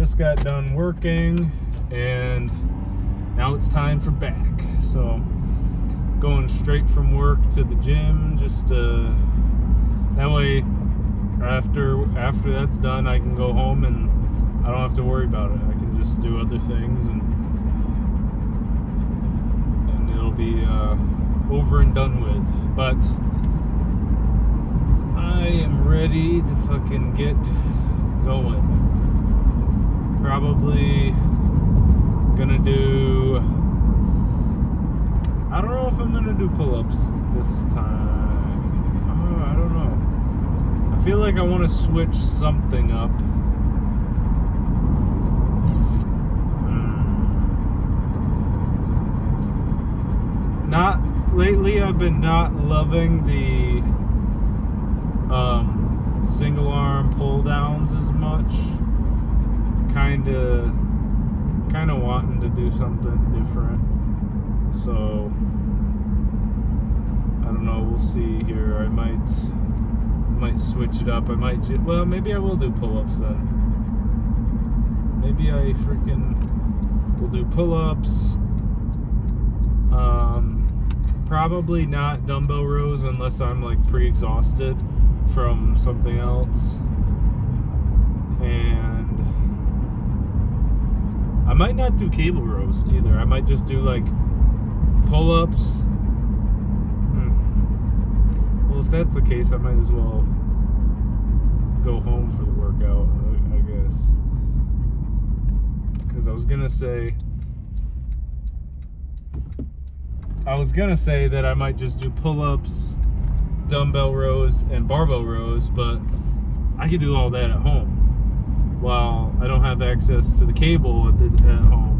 just got done working, and now it's time for back. So going straight from work to the gym, just that way after that's done, I can go home and I don't have to worry about it. I can just do other things, and it'll be over and done with. But I am ready to fucking get going. Probably gonna do, I don't know if I'm gonna do pull-ups this time. I don't know. I feel like I want to switch something up. Not lately. I've been not loving the single arm pull downs as much. Kind of wanting to do something different. So I don't know. We'll see here. I might switch it up. I might well, maybe I will do pull-ups then. Maybe I will do pull-ups. Probably not dumbbell rows unless I'm like pre-exhausted from something else. And I might not do cable rows either. I might just do like pull-ups. Well, if that's the case, I might as well go home for the workout, I guess. Because I was gonna say that I might just do pull-ups, dumbbell rows, and barbell rows, but I could do all that at home while I don't have access to the cable at home.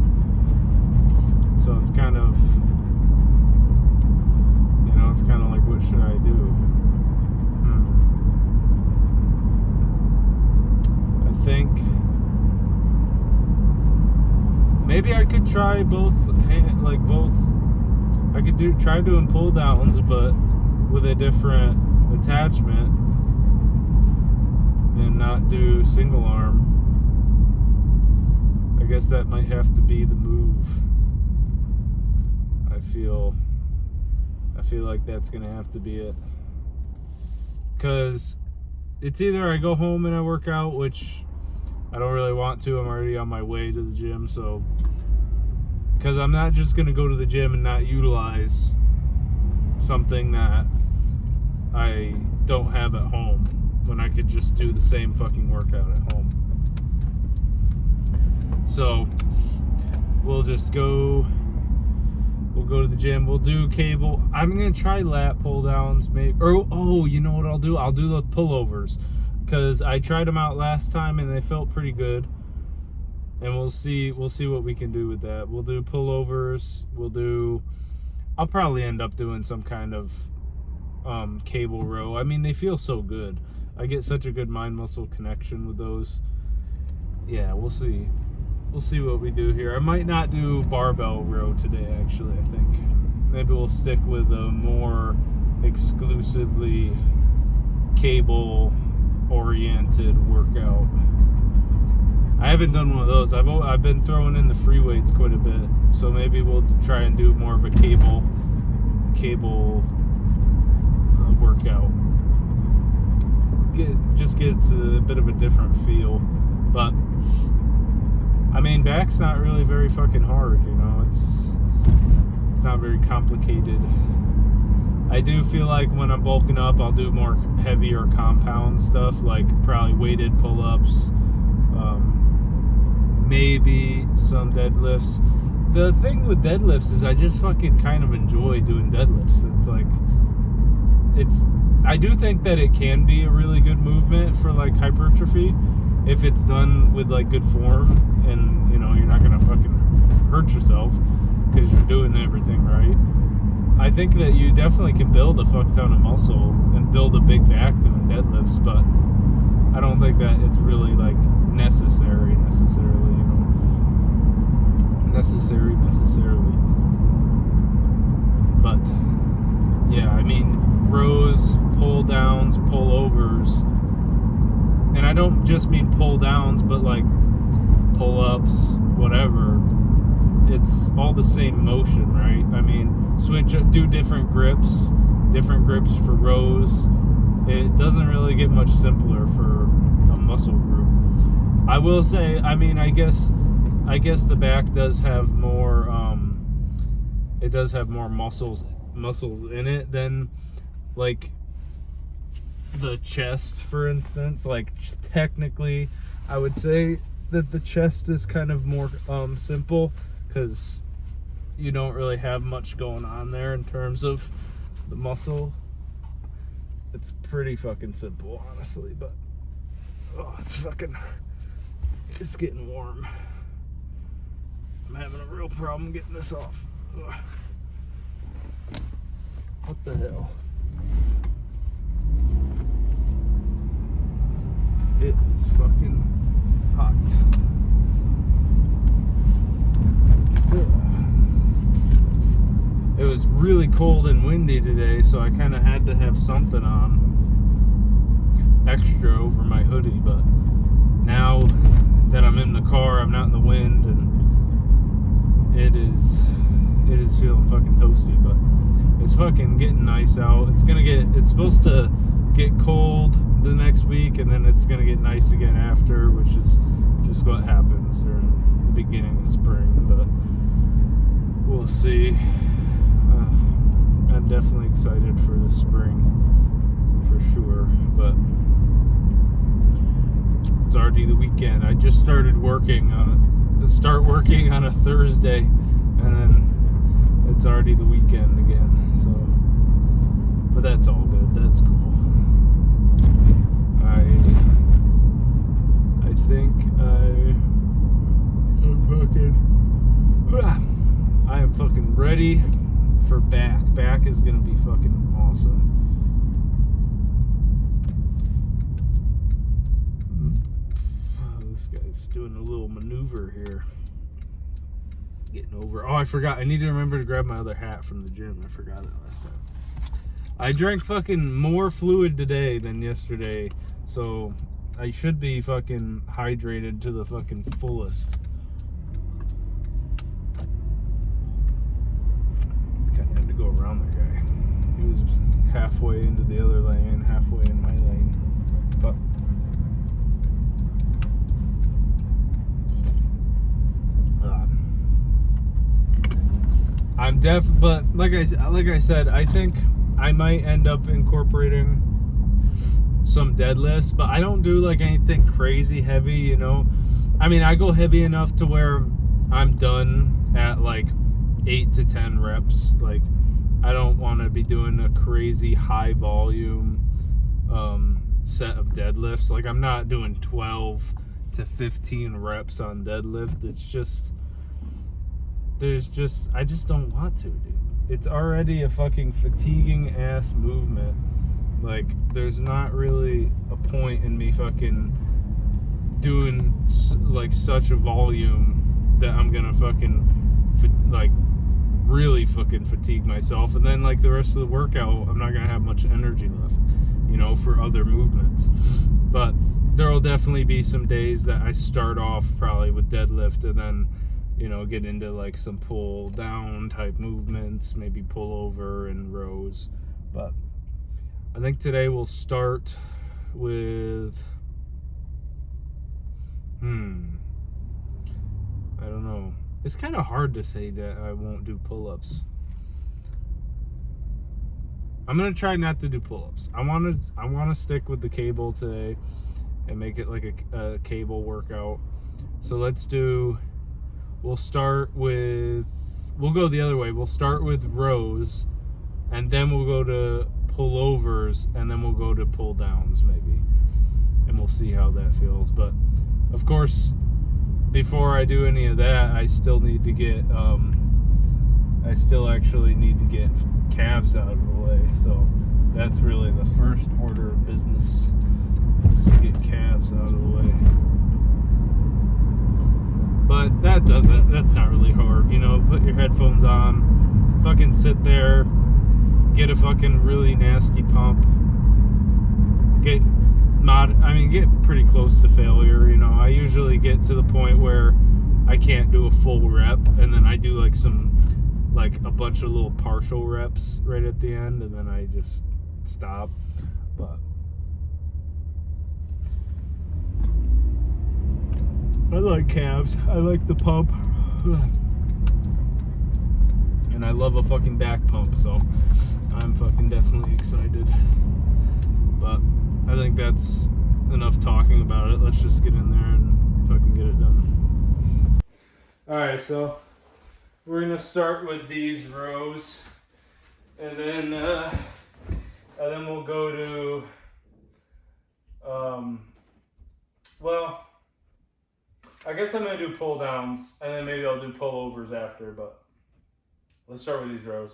So it's kind of, it's kind of like, what should I do? I think maybe I could try both. I could try doing pull downs, but with a different attachment, and not do single arm. I guess that might have to be the move. I feel like that's gonna have to be it, because it's either I go home and I work out, which I don't really want to. I'm already on my way to the gym, so because I'm not just gonna go to the gym and not utilize something that I don't have at home when I could just do the same fucking workout at home. So we'll go to the gym. We'll do cable. I'm gonna try lat pull downs, maybe. Oh, you know what I'll do? I'll do the pullovers, because I tried them out last time and they felt pretty good. And we'll see what we can do with that. We'll do pullovers. I'll probably end up doing some kind of cable row. I mean, they feel so good. I get such a good mind muscle connection with those. Yeah, we'll see. We'll see what we do here. I might not do barbell row today, actually, I think. Maybe we'll stick with a more exclusively cable-oriented workout. I haven't done one of those. I've been throwing in the free weights quite a bit, so maybe we'll try and do more of a cable workout. Just gets a bit of a different feel, but I mean, back's not really very fucking hard, it's not very complicated. I do feel like when I'm bulking up, I'll do more heavier compound stuff, like probably weighted pull-ups, maybe some deadlifts. The thing with deadlifts is I just fucking kind of enjoy doing deadlifts. I do think that it can be a really good movement for like hypertrophy if it's done with like good form, and you're not gonna fucking hurt yourself because you're doing everything right. I think that you definitely can build a fuck ton of muscle and build a big back doing deadlifts, but I don't think that it's really like necessarily, But yeah, I mean, rows, pull downs, pull overs, and I don't just mean pull downs, but like pull-ups, whatever, it's all the same motion, right? I mean, do different grips for rows. It doesn't really get much simpler for a muscle group. I will say, I mean, I guess the back does have more, it does have more muscles in it than, like, the chest, for instance. Like, technically, I would say that the chest is kind of more simple, because you don't really have much going on there in terms of the muscle. It's pretty fucking simple, honestly, but it's getting warm. I'm having a real problem getting this off. Ugh. What the hell? It is fucking hot. It was really cold and windy today, so I kind of had to have something on extra over my hoodie, but now that I'm in the car, I'm not in the wind, and it is feeling fucking toasty, but it's fucking getting nice out. It's supposed to get cold the next week, and then it's gonna get nice again after, which is just what happens during the beginning of spring, but we'll see. I'm definitely excited for the spring, for sure, but it's already the weekend. I just started working on a Thursday, and then it's already the weekend again, so, but that's all good. That's cool. I think I am fucking ready for back. Back is gonna be fucking awesome. Oh, this guy's doing a little maneuver here. Getting over. Oh, I forgot. I need to remember to grab my other hat from the gym. I forgot it last time. I drank fucking more fluid today than yesterday, so I should be fucking hydrated to the fucking fullest. Kind of had to go around that guy. He was halfway into the other lane, halfway in my lane. But but like I said, I think I might end up incorporating some deadlifts, but I don't do like anything crazy heavy, you know. I mean, I go heavy enough to where I'm done at like 8 to 10 reps. Like, I don't want to be doing a crazy high volume set of deadlifts. Like, I'm not doing 12 to 15 reps on deadlift. It's just, I just don't want to, dude. It's already a fucking fatiguing ass movement. Like, there's not really a point in me fucking doing like such a volume that I'm gonna fucking like really fucking fatigue myself, and then like the rest of the workout I'm not gonna have much energy left, you know, for other movements. But there will definitely be some days that I start off probably with deadlift, and then, you know, get into like some pull down type movements, maybe pull over and rows. But I think today we'll start with I don't know. It's kind of hard to say that I won't do pull-ups. I'm gonna try not to do pull-ups. I want to stick with the cable today and make it like a cable workout. So we'll go the other way. We'll start with rows, and then we'll go to pullovers, and then we'll go to pull downs maybe, and we'll see how that feels. But of course, before I do any of that, I still need to get actually need to get calves out of the way. So that's really the first order of business, is to get calves out of the way. But that's not really hard, you know. Put your headphones on, fucking sit there, get a fucking really nasty pump, get pretty close to failure. You know, I usually get to the point where I can't do a full rep, and then I do like a bunch of little partial reps right at the end, and then I just stop. But I like calves. I like the pump. And I love a fucking back pump, so I'm fucking definitely excited. But I think that's enough talking about it. Let's just get in there and fucking get it done. Alright, so we're gonna start with these rows, and then we'll go to well, I guess I'm gonna do pull downs, and then maybe I'll do pullovers after, but let's start with these rows.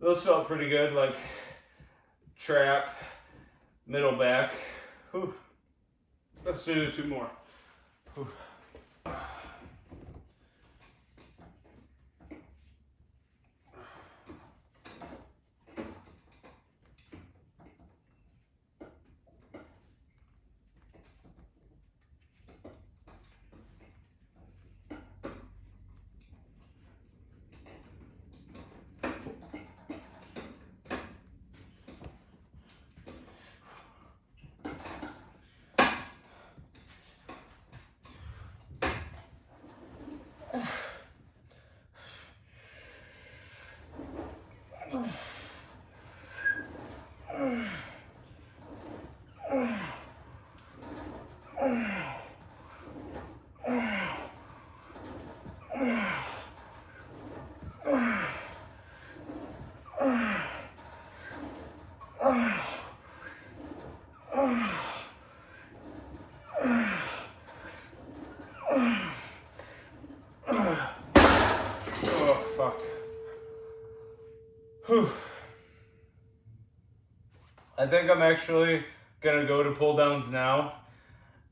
Those felt pretty good, like trap, middle back. Whew. Let's do 2 more. Whew. Whew. I think I'm actually gonna go to pull downs now,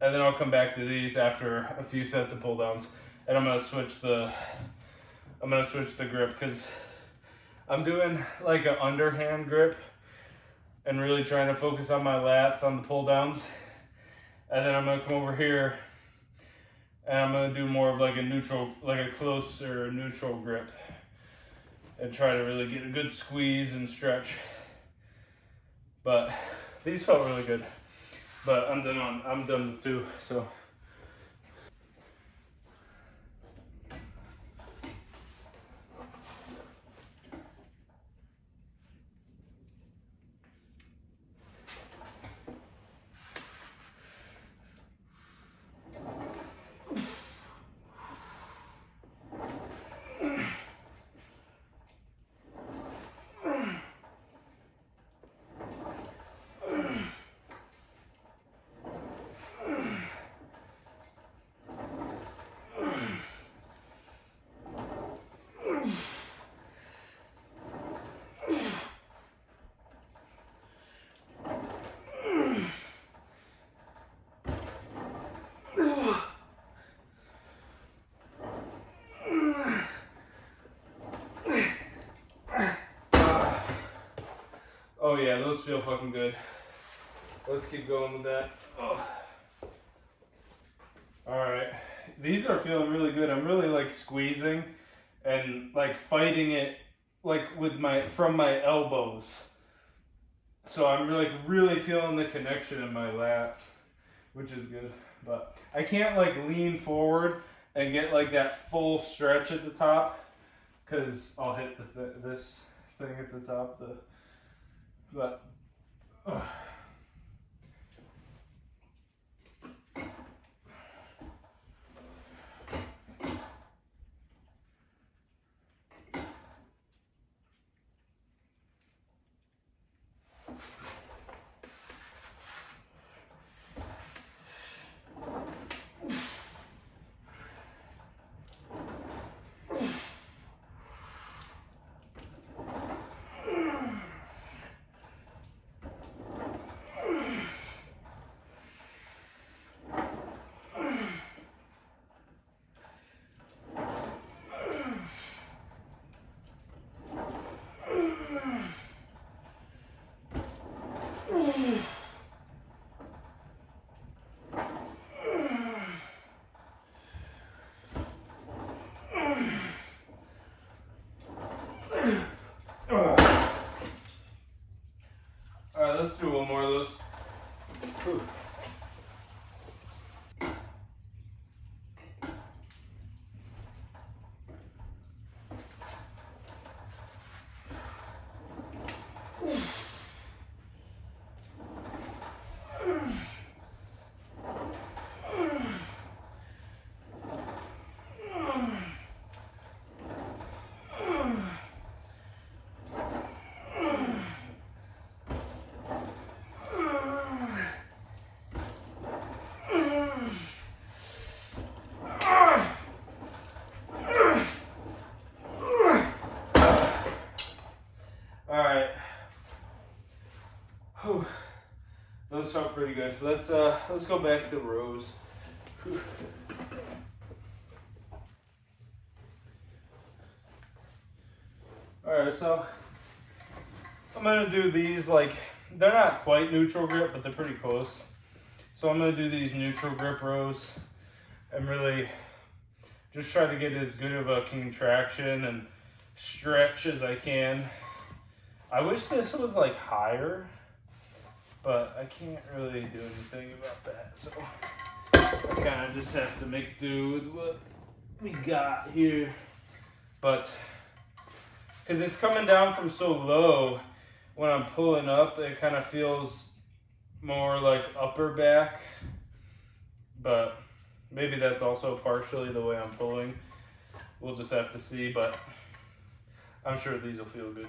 and then I'll come back to these after a few sets of pull downs, and I'm gonna switch the grip, because I'm doing like an underhand grip and really trying to focus on my lats on the pull downs, and then I'm gonna come over here and I'm gonna do more of like a neutral, like a closer neutral grip, and try to really get a good squeeze and stretch. But these felt really good. But I'm done with 2, so. Oh yeah, those feel fucking good. Let's keep going with that. Oh. Alright, these are feeling really good. I'm really like squeezing and like fighting it like with from my elbows. So I'm really feeling the connection in my lats. which is good. But I can't like lean forward and get like that full stretch at the top, because I'll hit this thing at the top. But alright, let's do one more of those. Whew. Alright. Those felt pretty good. Let's go back to rows. Whew. Alright, so I'm gonna do these like, they're not quite neutral grip, but they're pretty close. So I'm gonna do these neutral grip rows and really just try to get as good of a contraction and stretch as I can. I wish this was like higher, but I can't really do anything about that. So I kind of just have to make do with what we got here. But because it's coming down from so low, when I'm pulling up, it kind of feels more like upper back. But maybe that's also partially the way I'm pulling. We'll just have to see, but I'm sure these will feel good.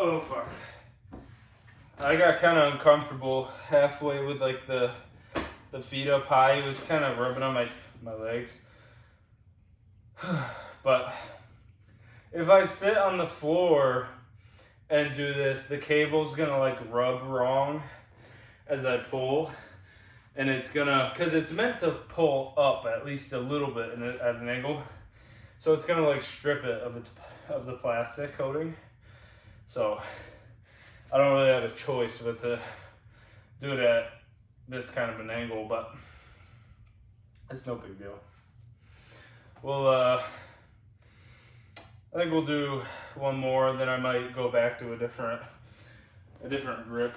Oh fuck. I got kind of uncomfortable halfway with like the feet up high. It was kind of rubbing on my legs. But if I sit on the floor and do this, the cable's gonna like rub wrong as I pull. And it's gonna, cause it's meant to pull up at least a little bit at an angle. So it's gonna like strip it of the plastic coating. So I don't really have a choice but to do it at this kind of an angle, but it's no big deal. Well, I think we'll do one more, then I might go back to a different grip.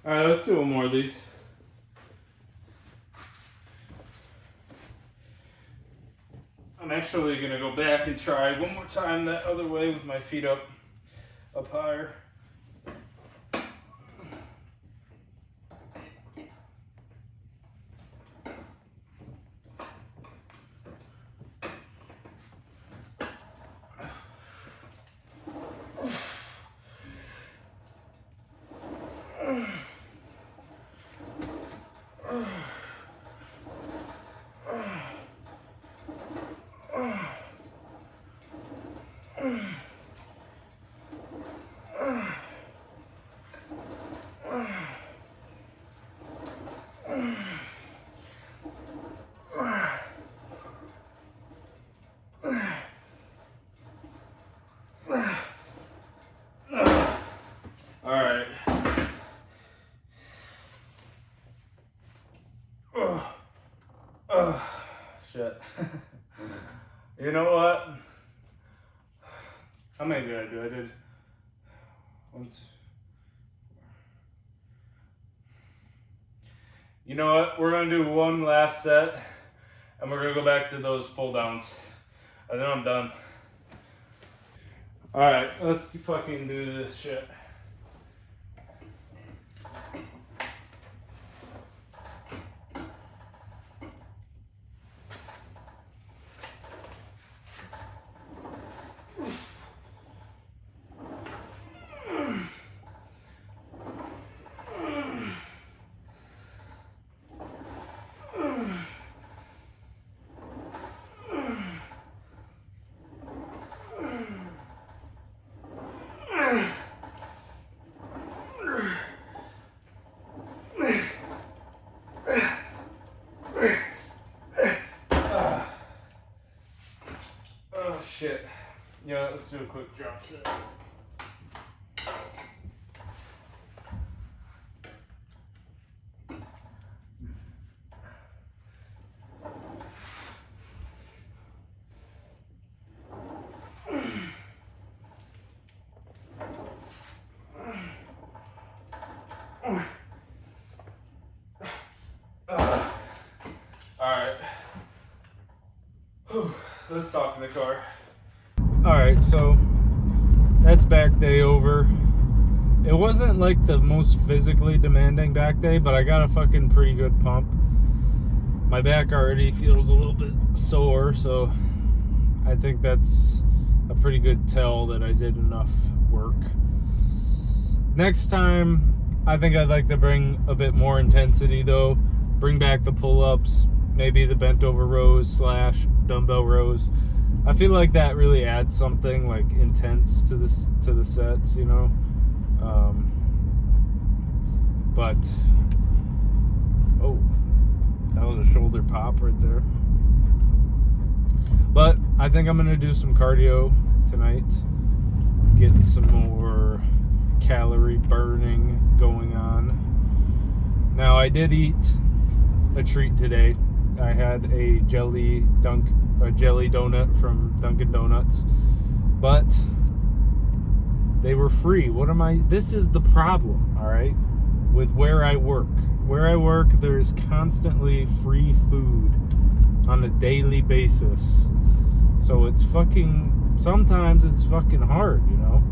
All right, let's do one more of these. I'm actually gonna go back and try one more time that other way with my feet up higher. Alright. Shit. You know what? How many did I do? I did once. You know what? We're gonna do one last set and we're gonna go back to those pull downs. And then I'm done. Alright, let's fucking do this shit. Shit. Yeah, let's do a quick drop set. Alright. Let's stop in the car. Alright, so that's back day over. It wasn't like the most physically demanding back day, but I got a fucking pretty good pump. My back already feels a little bit sore, so I think that's a pretty good tell that I did enough work. Next time, I think I'd like to bring a bit more intensity though. Bring back the pull-ups, maybe the bent over rows / dumbbell rows. I feel like that really adds something like intense to this to the sets, you know. But oh, that was a shoulder pop right there. But I think I'm gonna do some cardio tonight, get some more calorie burning going on. Now I did eat a treat today. I had a jelly donut from Dunkin' Donuts, but they were free. This is the problem, all right, with where I work. Where I work, there's constantly free food on a daily basis. So sometimes it's fucking hard, you know.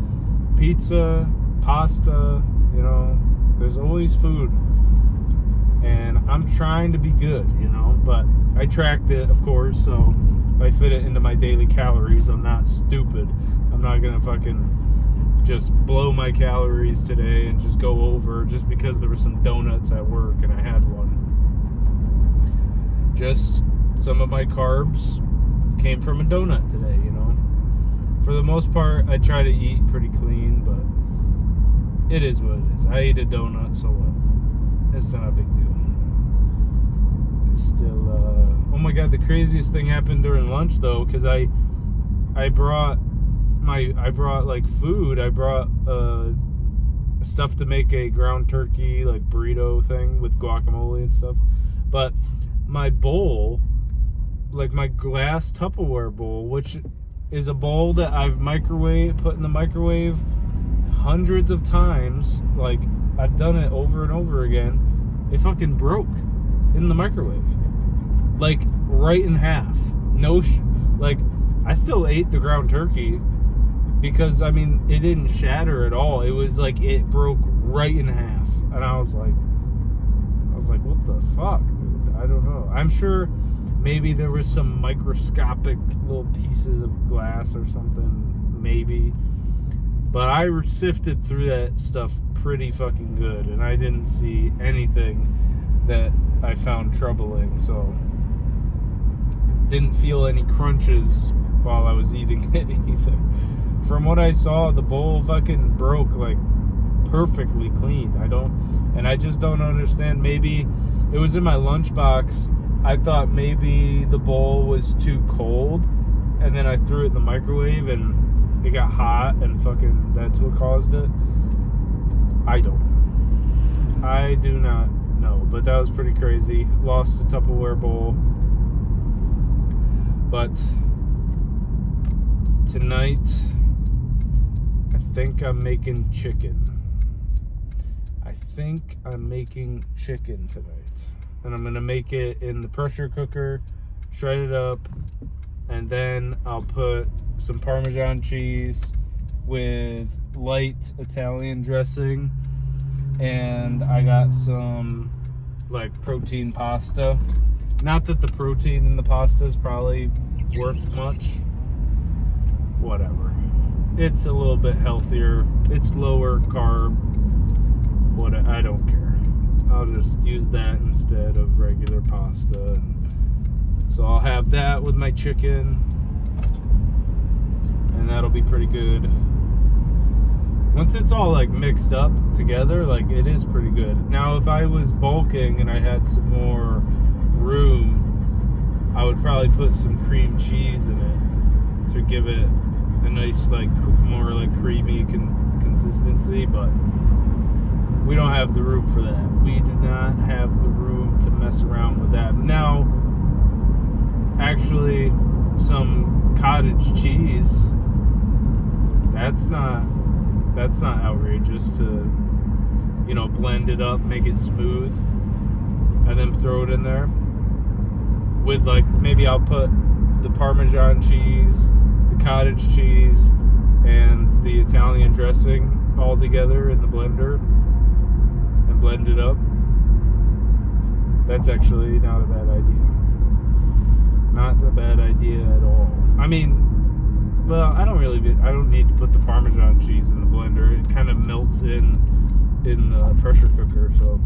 Pizza, pasta, you know, there's always food. And I'm trying to be good, you know, but I tracked it, of course, so if I fit it into my daily calories, I'm not stupid. I'm not gonna fucking just blow my calories today and just go over just because there were some donuts at work and I had one. Just some of my carbs came from a donut today, you know. For the most part, I try to eat pretty clean, but it is what it is. I ate a donut, so what? It's not a big deal. It's still, oh my god, the craziest thing happened during lunch though, because I brought like food. I brought stuff to make a ground turkey like burrito thing with guacamole and stuff. But my bowl, like my glass Tupperware bowl, which is a bowl that I've put in the microwave hundreds of times, like I've done it over and over again, it fucking broke in the microwave, like right in half. Like, I still ate the ground turkey because, I mean, it didn't shatter at all. It was like it broke right in half. And I was like, what the fuck, dude? I don't know. I'm sure maybe there was some microscopic little pieces of glass or something, maybe. But I sifted through that stuff pretty fucking good, and I didn't see anything that I found troubling, so didn't feel any crunches while I was eating it either. From what I saw, the bowl fucking broke like perfectly clean. I just don't understand. Maybe it was in my lunchbox. I thought maybe the bowl was too cold, and then I threw it in the microwave and it got hot, and fucking that's what caused it. I do not know, but that was pretty crazy. Lost a Tupperware bowl. But tonight, I think I'm making chicken. Tonight. And I'm going to make it in the pressure cooker, shred it up, and then I'll put some Parmesan cheese with light Italian dressing, and I got some like protein pasta. Not that the protein in the pasta is probably worth much. Whatever. It's a little bit healthier. It's lower carb. I don't care. I'll just use that instead of regular pasta. So I'll have that with my chicken, and that'll be pretty good. Once it's all like mixed up together, like it is pretty good. Now, if I was bulking and I had some more room, I would probably put some cream cheese in it to give it a nice, like, more like creamy consistency, but we don't have the room for that. We do not have the room to mess around with that. Now, actually, some cottage cheese, that's not outrageous to, blend it up, make it smooth, and then throw it in there with, like, maybe I'll put the Parmesan cheese, the cottage cheese, and the Italian dressing all together in the blender and blend it up. That's actually not a bad idea. Not a bad idea at all. I mean, well, I don't need to put the Parmesan cheese in the blender. It kind of melts in the pressure cooker, so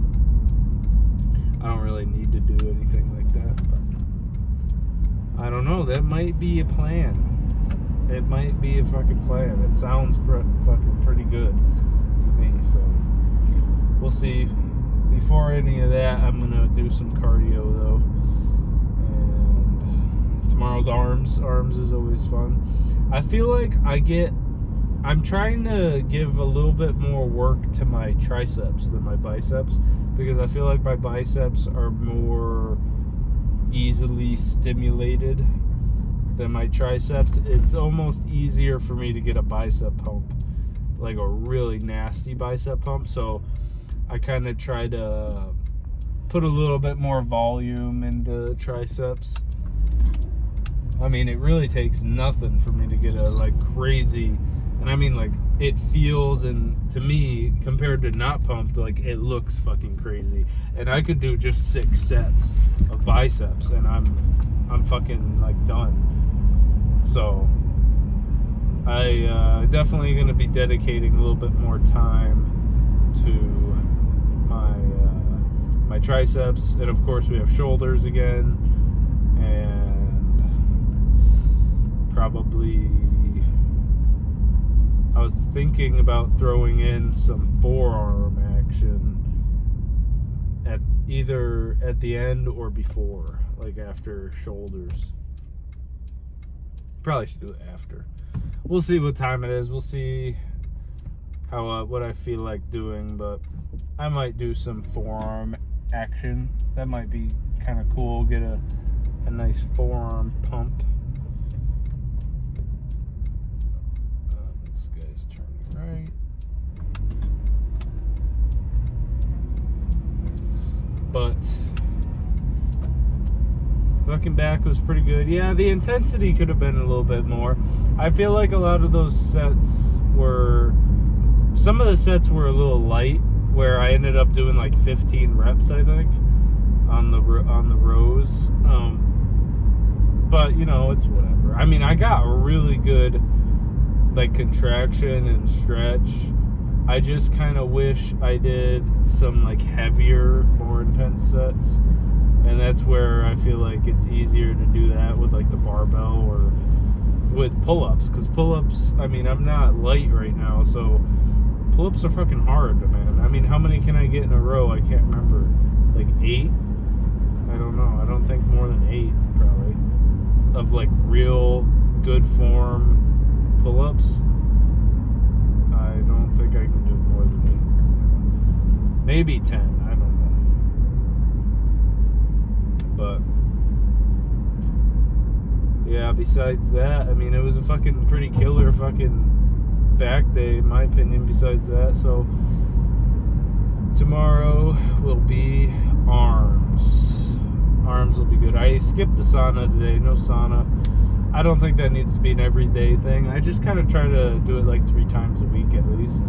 I don't really need to do anything like that. But I don't know. That might be a plan. It might be a fucking plan. It sounds fucking pretty good to me, so we'll see. Before any of that, I'm gonna do some cardio though. And tomorrow's arms. Arms is always fun. I feel like I'm trying to give a little bit more work to my triceps than my biceps, because I feel like my biceps are more easily stimulated than my triceps. It's almost easier for me to get a bicep pump, like a really nasty bicep pump. So I kind of try to put a little bit more volume into triceps. I mean, it really takes nothing for me to get a like crazy, and I mean like it feels, and to me, compared to not pumped, like it looks fucking crazy. And I could do just 6 sets of biceps and I'm fucking like done. So I definitely gonna be dedicating a little bit more time to my triceps, and of course we have shoulders again, and probably I was thinking about throwing in some forearm action either at the end or before, like after shoulders. Probably should do it after. We'll see what time it is. We'll see how what I feel like doing, but I might do some forearm action. That might be kind of cool. Get a nice forearm pump. This guy's turning right. But Fucking back was pretty good. Yeah, the intensity could have been a little bit more. I feel like a lot of those sets were... Some of the sets were a little light, where I ended up doing like 15 reps, I think, on the rows. But, you know, it's whatever. I mean, I got a really good, like, contraction and stretch. I just kind of wish I did some, like, heavier, more intense sets. And that's where I feel like it's easier to do that with, like, the barbell or with pull-ups. Because pull-ups, I mean, I'm not light right now, so pull-ups are fucking hard, man. I mean, how many can I get in a row? I can't remember. Like 8? I don't know. I don't think more than 8, probably. Of, like, real good form pull-ups. I don't think I can do more than 8. Maybe 10. I don't know. But yeah, besides that, I mean, it was a fucking pretty killer fucking back day, in my opinion, besides that. So tomorrow will be arms. Arms will be good. I skipped the sauna today. No sauna. I don't think that needs to be an everyday thing. I just kind of try to do it like 3 times a week at least.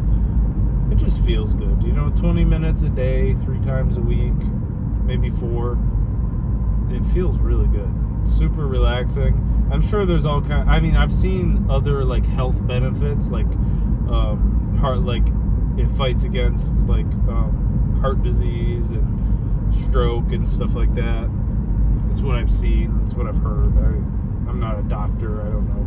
It just feels good. You know, 20 minutes a day, 3 times a week, maybe 4. It feels really good. It's super relaxing. I'm sure there's all kind. I mean, I've seen other like health benefits, like heart, like it fights against like heart disease and stroke and stuff like that. That's what I've seen. That's what I've heard. I'm not a doctor. I don't know,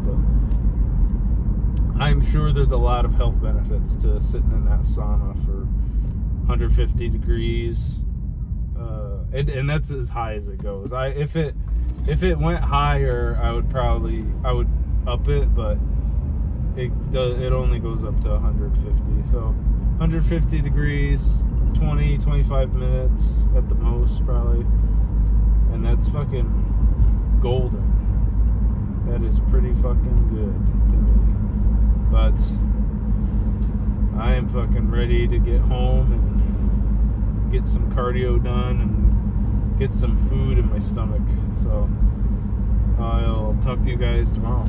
but I'm sure there's a lot of health benefits to sitting in that sauna for 150 degrees. And that's as high as it goes. If it went higher, I would up it, but it only goes up to 150. So 150 degrees, 20-25 minutes at the most probably, and that's fucking golden. That is pretty fucking good to me. But I am fucking ready to get home and get some cardio done and get some food in my stomach. So I'll talk to you guys tomorrow.